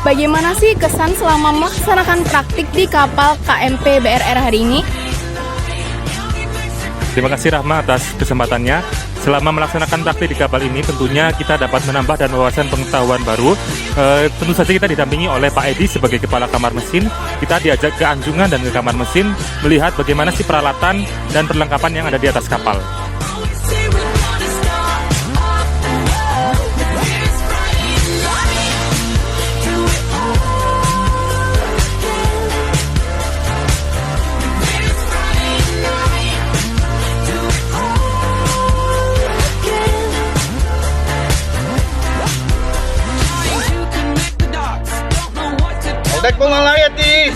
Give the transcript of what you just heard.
bagaimana sih kesan selama melaksanakan praktik di kapal KMP BRR hari ini? Terima kasih Rahma atas kesempatannya. Selama melaksanakan praktik di kapal ini tentunya kita dapat menambah dan wawasan pengetahuan baru. Tentu saja kita didampingi oleh Pak Edi sebagai kepala kamar mesin. Kita diajak ke anjungan dan ke kamar mesin melihat bagaimana sih peralatan dan perlengkapan yang ada di atas kapal. Otak pengelayat nih.